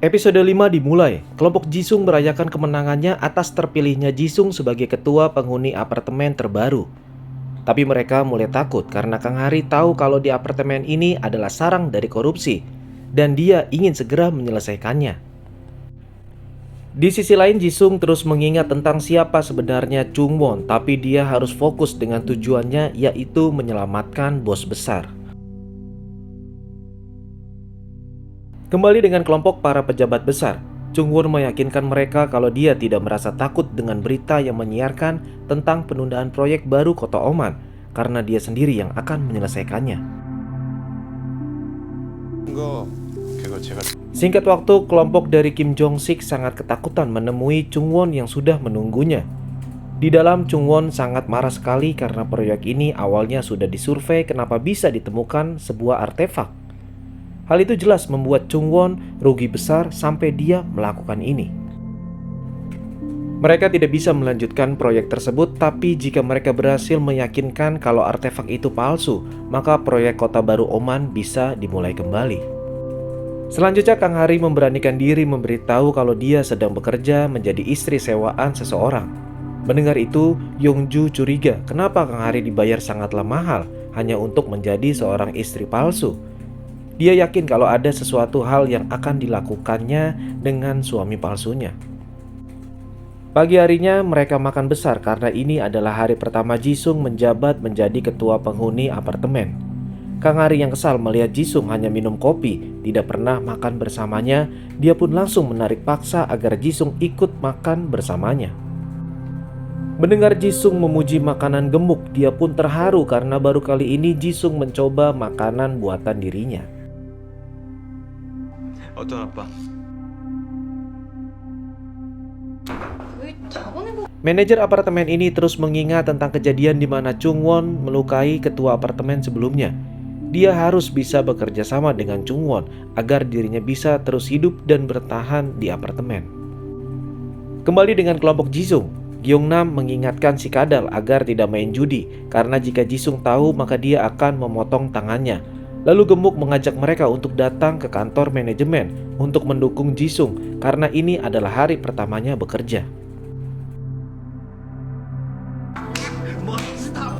Episode 5 dimulai. Kelompok Jisung merayakan kemenangannya atas terpilihnya Jisung sebagai ketua penghuni apartemen terbaru. Tapi mereka mulai takut karena Kang Hari tahu kalau di apartemen ini adalah sarang dari korupsi dan dia ingin segera menyelesaikannya. Di sisi lain, Jisung terus mengingat tentang siapa sebenarnya Chungwon, tapi dia harus fokus dengan tujuannya, yaitu menyelamatkan bos besar. Kembali dengan kelompok para pejabat besar, Chungwon meyakinkan mereka kalau dia tidak merasa takut dengan berita yang menyiarkan tentang penundaan proyek baru Kota Oman, karena dia sendiri yang akan menyelesaikannya. Singkat waktu, kelompok dari Kim Jong-sik sangat ketakutan menemui Chungwon yang sudah menunggunya. Di dalam, Chungwon sangat marah sekali karena proyek ini awalnya sudah disurvei kenapa bisa ditemukan sebuah artefak. Hal itu jelas membuat Chungwon rugi besar sampai dia melakukan ini. Mereka tidak bisa melanjutkan proyek tersebut, tapi jika mereka berhasil meyakinkan kalau artefak itu palsu, maka proyek kota baru Oman bisa dimulai kembali. Selanjutnya, Kang Hari memberanikan diri memberitahu kalau dia sedang bekerja menjadi istri sewaan seseorang. Mendengar itu, Yongju curiga kenapa Kang Hari dibayar sangatlah mahal hanya untuk menjadi seorang istri palsu. Dia yakin kalau ada sesuatu hal yang akan dilakukannya dengan suami palsunya. Pagi harinya mereka makan besar karena ini adalah hari pertama Jisung menjabat menjadi ketua penghuni apartemen. Kang Hari yang kesal melihat Jisung hanya minum kopi, tidak pernah makan bersamanya. Dia pun langsung menarik paksa agar Jisung ikut makan bersamanya. Mendengar Jisung memuji makanan gemuk, dia pun terharu karena baru kali ini Jisung mencoba makanan buatan dirinya. Manajer apartemen ini terus mengingat tentang kejadian di mana Chungwon melukai ketua apartemen sebelumnya. Dia harus bisa bekerja sama dengan Chungwon agar dirinya bisa terus hidup dan bertahan di apartemen. Kembali dengan kelompok Jisung, Gyeongnam mengingatkan si Kadal agar tidak main judi karena jika Jisung tahu maka dia akan memotong tangannya. Lalu Gemuk mengajak mereka untuk datang ke kantor manajemen untuk mendukung Jisung karena ini adalah hari pertamanya bekerja.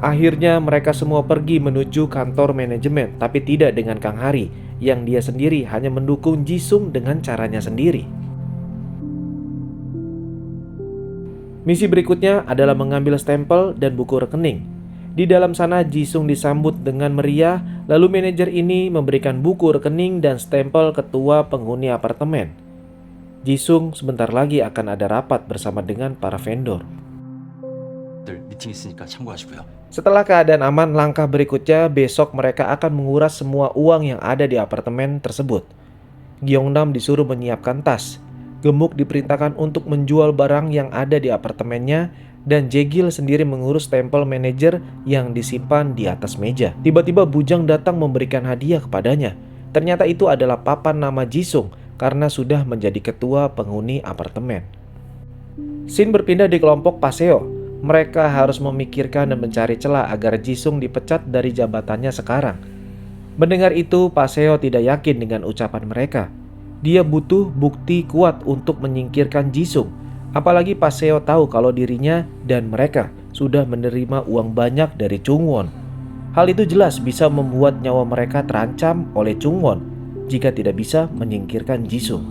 Akhirnya mereka semua pergi menuju kantor manajemen, tapi tidak dengan Kang Hari, yang dia sendiri hanya mendukung Jisung dengan caranya sendiri. Misi berikutnya adalah mengambil stempel dan buku rekening. Di dalam sana Jisung disambut dengan meriah, lalu manajer ini memberikan buku rekening dan stempel ketua penghuni apartemen. Jisung sebentar lagi akan ada rapat bersama dengan para vendor. Setelah keadaan aman, langkah berikutnya besok mereka akan menguras semua uang yang ada di apartemen tersebut. Gyeongnam disuruh menyiapkan tas. Gemuk diperintahkan untuk menjual barang yang ada di apartemennya dan Jegil sendiri mengurus stempel manajer yang disimpan di atas meja. Tiba-tiba Bujang datang memberikan hadiah kepadanya. Ternyata itu adalah papan nama Jisung karena sudah menjadi ketua penghuni apartemen. Scene berpindah di kelompok Paseo. Mereka harus memikirkan dan mencari celah agar Jisung dipecat dari jabatannya sekarang. Mendengar itu, Paseo tidak yakin dengan ucapan mereka. Dia butuh bukti kuat untuk menyingkirkan Jisung. Apalagi Paseo tahu kalau dirinya dan mereka sudah menerima uang banyak dari Chungwon. Hal itu jelas bisa membuat nyawa mereka terancam oleh Chungwon jika tidak bisa menyingkirkan Jisung.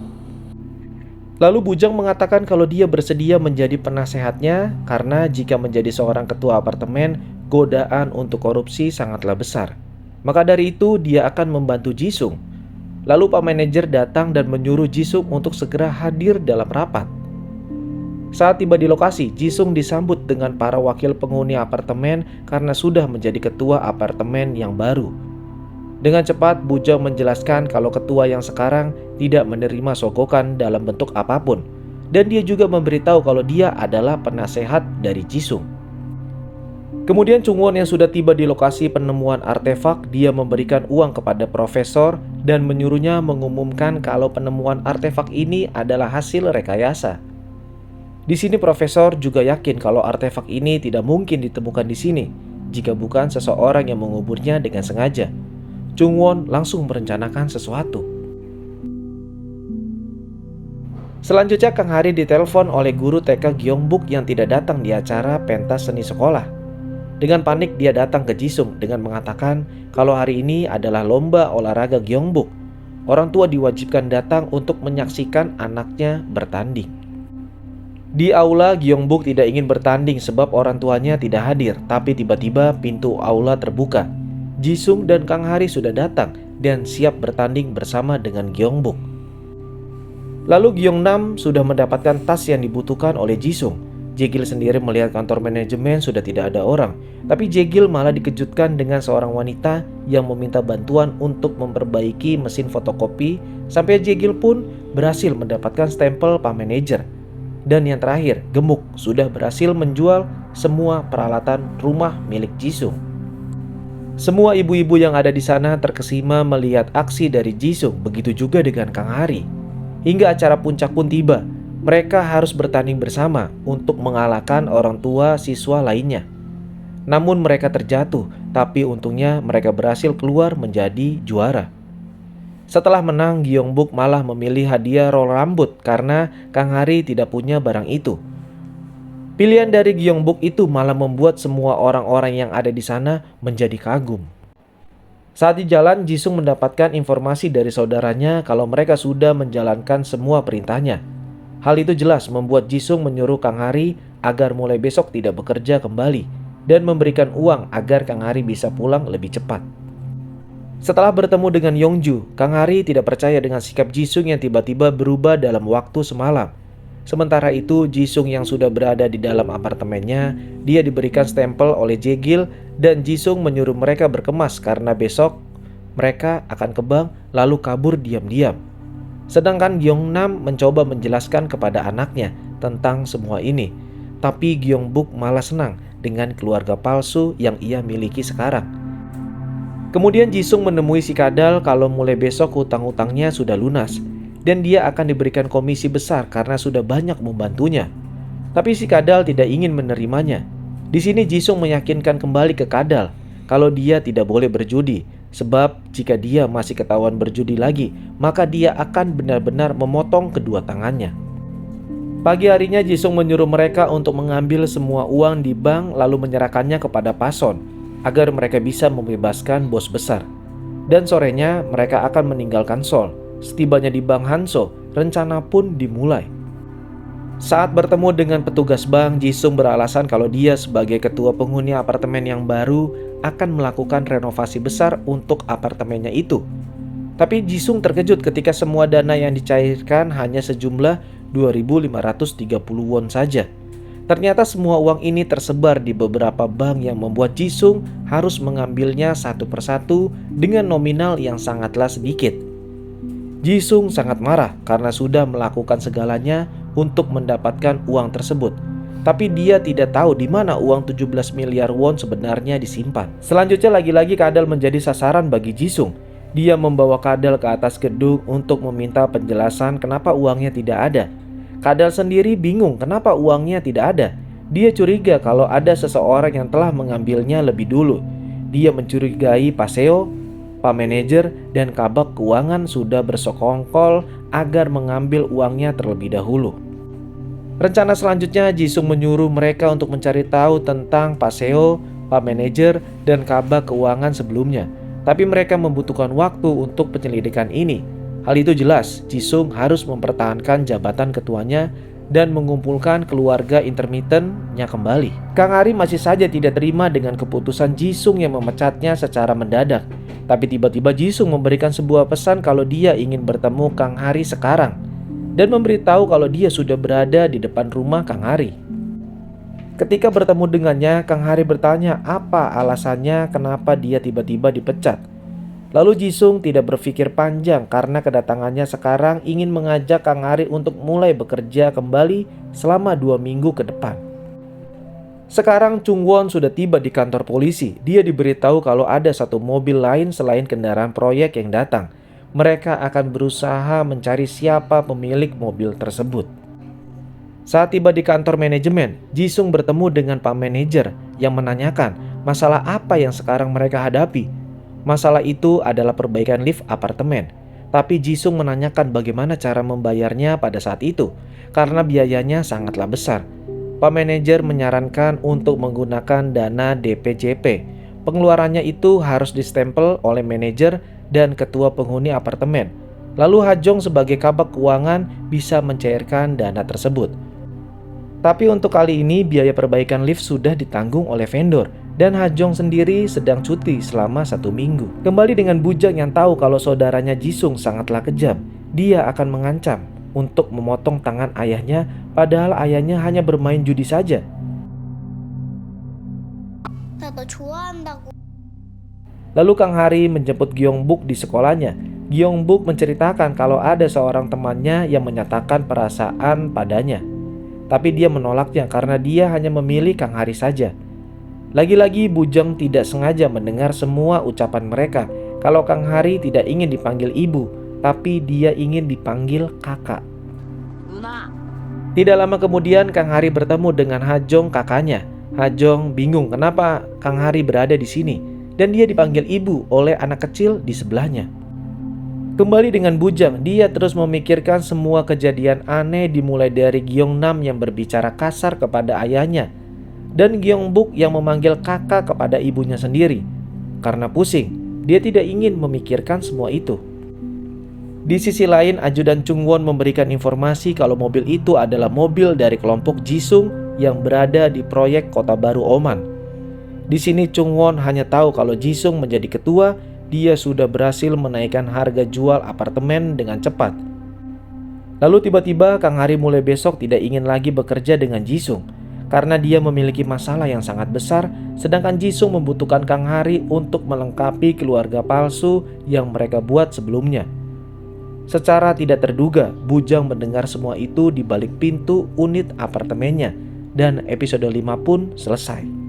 Lalu Bujang mengatakan kalau dia bersedia menjadi penasehatnya karena jika menjadi seorang ketua apartemen, godaan untuk korupsi sangatlah besar. Maka dari itu dia akan membantu Jisung. Lalu Pak Manajer datang dan menyuruh Jisung untuk segera hadir dalam rapat. Saat tiba di lokasi, Jisung disambut dengan para wakil penghuni apartemen karena sudah menjadi ketua apartemen yang baru. Dengan cepat, Bujang menjelaskan kalau ketua yang sekarang tidak menerima sogokan dalam bentuk apapun. Dan dia juga memberitahu kalau dia adalah penasehat dari Jisung. Kemudian Chungwon yang sudah tiba di lokasi penemuan artefak, dia memberikan uang kepada profesor dan menyuruhnya mengumumkan kalau penemuan artefak ini adalah hasil rekayasa. Di sini profesor juga yakin kalau artefak ini tidak mungkin ditemukan di sini jika bukan seseorang yang menguburnya dengan sengaja. Chungwon langsung merencanakan sesuatu. Selanjutnya Kang Hari ditelepon oleh guru TK Gyeongbuk yang tidak datang di acara pentas seni sekolah. Dengan panik dia datang ke Jisung dengan mengatakan kalau hari ini adalah lomba olahraga Gyeongbuk. Orang tua diwajibkan datang untuk menyaksikan anaknya bertanding. Di aula, Gyeongbuk tidak ingin bertanding sebab orang tuanya tidak hadir, tapi tiba-tiba pintu aula terbuka. Jisung dan Kang Hari sudah datang dan siap bertanding bersama dengan Gyeongbuk. Lalu Gyeongnam sudah mendapatkan tas yang dibutuhkan oleh Jisung. Jegil sendiri melihat kantor manajemen sudah tidak ada orang, tapi Jegil malah dikejutkan dengan seorang wanita yang meminta bantuan untuk memperbaiki mesin fotokopi, sampai Jegil pun berhasil mendapatkan stempel Pak Manajer. Dan yang terakhir, Gemuk sudah berhasil menjual semua peralatan rumah milik Jisung. Semua ibu-ibu yang ada di sana terkesima melihat aksi dari Jisung, begitu juga dengan Kang Hari. Hingga acara puncak pun tiba, mereka harus bertanding bersama untuk mengalahkan orang tua siswa lainnya. Namun mereka terjatuh, tapi untungnya mereka berhasil keluar menjadi juara. Setelah menang, Gyeongbuk malah memilih hadiah roll rambut karena Kang Hari tidak punya barang itu. Pilihan dari Gyeongbuk itu malah membuat semua orang-orang yang ada di sana menjadi kagum. Saat di jalan, Jisung mendapatkan informasi dari saudaranya kalau mereka sudah menjalankan semua perintahnya. Hal itu jelas membuat Jisung menyuruh Kang Hari agar mulai besok tidak bekerja kembali dan memberikan uang agar Kang Hari bisa pulang lebih cepat. Setelah bertemu dengan Yongju, Kang Hari tidak percaya dengan sikap Jisung yang tiba-tiba berubah dalam waktu semalam. Sementara itu, Jisung yang sudah berada di dalam apartemennya, dia diberikan stempel oleh Jegil dan Jisung menyuruh mereka berkemas karena besok mereka akan ke bank lalu kabur diam-diam. Sedangkan Gyeongnam mencoba menjelaskan kepada anaknya tentang semua ini, tapi Gyeongbuk malah senang dengan keluarga palsu yang ia miliki sekarang. Kemudian Jisung menemui si Kadal kalau mulai besok hutang-hutangnya sudah lunas dan dia akan diberikan komisi besar karena sudah banyak membantunya. Tapi si Kadal tidak ingin menerimanya. Di sini Jisung meyakinkan kembali ke Kadal kalau dia tidak boleh berjudi, sebab jika dia masih ketahuan berjudi lagi, maka dia akan benar-benar memotong kedua tangannya. Pagi harinya Jisung menyuruh mereka untuk mengambil semua uang di bank lalu menyerahkannya kepada Pason agar mereka bisa membebaskan bos besar. Dan sorenya mereka akan meninggalkan Seoul. Setibanya di Bank Hanso, rencana pun dimulai. Saat bertemu dengan petugas bank, Jisung beralasan kalau dia sebagai ketua penghuni apartemen yang baru akan melakukan renovasi besar untuk apartemennya itu. Tapi Jisung terkejut ketika semua dana yang dicairkan hanya sejumlah 2.530 won saja. Ternyata semua uang ini tersebar di beberapa bank yang membuat Jisung harus mengambilnya satu persatu dengan nominal yang sangatlah sedikit. Jisung sangat marah karena sudah melakukan segalanya untuk mendapatkan uang tersebut. Tapi dia tidak tahu di mana uang 17 miliar won sebenarnya disimpan. Selanjutnya lagi-lagi Kadal menjadi sasaran bagi Jisung. Dia membawa Kadal ke atas gedung untuk meminta penjelasan kenapa uangnya tidak ada. Kadal sendiri bingung kenapa uangnya tidak ada. Dia curiga kalau ada seseorang yang telah mengambilnya lebih dulu. Dia mencurigai Paseo, Pak Manajer, dan Kabak Keuangan sudah bersekongkol agar mengambil uangnya terlebih dahulu. Rencana selanjutnya Jisung menyuruh mereka untuk mencari tahu tentang Paseo, Pak Manajer, dan Kabak Keuangan sebelumnya. Tapi mereka membutuhkan waktu untuk penyelidikan ini. Hal itu jelas, Jisung harus mempertahankan jabatan ketuanya dan mengumpulkan keluarga intermittennya kembali. Kang Hari masih saja tidak terima dengan keputusan Jisung yang memecatnya secara mendadak. Tapi tiba-tiba Jisung memberikan sebuah pesan kalau dia ingin bertemu Kang Hari sekarang dan memberitahu kalau dia sudah berada di depan rumah Kang Hari. Ketika bertemu dengannya, Kang Hari bertanya apa alasannya kenapa dia tiba-tiba dipecat. Lalu Jisung tidak berpikir panjang karena kedatangannya sekarang ingin mengajak Kang Hari untuk mulai bekerja kembali selama 2 minggu ke depan. Sekarang Chung Won sudah tiba di kantor polisi. Dia diberitahu kalau ada satu mobil lain selain kendaraan proyek yang datang. Mereka akan berusaha mencari siapa pemilik mobil tersebut. Saat tiba di kantor manajemen, Jisung bertemu dengan Pak Manajer yang menanyakan masalah apa yang sekarang mereka hadapi. Masalah itu adalah perbaikan lift apartemen. Tapi Jisung menanyakan bagaimana cara membayarnya pada saat itu, karena biayanya sangatlah besar. Pak manajer menyarankan untuk menggunakan dana DPJP. Pengeluarannya itu harus distempel oleh manajer dan ketua penghuni apartemen. Lalu Hajong sebagai kabak keuangan bisa mencairkan dana tersebut. Tapi untuk kali ini biaya perbaikan lift sudah ditanggung oleh vendor dan Hajong sendiri sedang cuti selama 1 minggu. Kembali dengan Bujang yang tahu kalau saudaranya Jisung sangatlah kejam. Dia akan mengancam untuk memotong tangan ayahnya padahal ayahnya hanya bermain judi saja. Lalu Kang Hari menjemput Gyeongbuk di sekolahnya. Gyeongbuk menceritakan kalau ada seorang temannya yang menyatakan perasaan padanya. Tapi dia menolaknya karena dia hanya memilih Kang Hari saja. Lagi-lagi Bujang tidak sengaja mendengar semua ucapan mereka kalau Kang Hari tidak ingin dipanggil ibu, tapi dia ingin dipanggil kakak. Tidak lama kemudian Kang Hari bertemu dengan Hajong kakaknya. Hajong bingung kenapa Kang Hari berada di sini dan dia dipanggil ibu oleh anak kecil di sebelahnya. Kembali dengan Bujang, dia terus memikirkan semua kejadian aneh dimulai dari Gyeongnam yang berbicara kasar kepada ayahnya dan Gyeongbuk yang memanggil kakak kepada ibunya sendiri. Karena pusing, dia tidak ingin memikirkan semua itu. Di sisi lain, ajudan Chungwon memberikan informasi kalau mobil itu adalah mobil dari kelompok Jisung yang berada di proyek Kota Baru Oman. Di sini Chungwon hanya tahu kalau Jisung menjadi ketua. Dia sudah berhasil menaikkan harga jual apartemen dengan cepat. Lalu tiba-tiba Kang Hari mulai besok tidak ingin lagi bekerja dengan Jisung karena dia memiliki masalah yang sangat besar, sedangkan Jisung membutuhkan Kang Hari untuk melengkapi keluarga palsu yang mereka buat sebelumnya. Secara tidak terduga, Bujang mendengar semua itu di balik pintu unit apartemennya dan episode 5 pun selesai.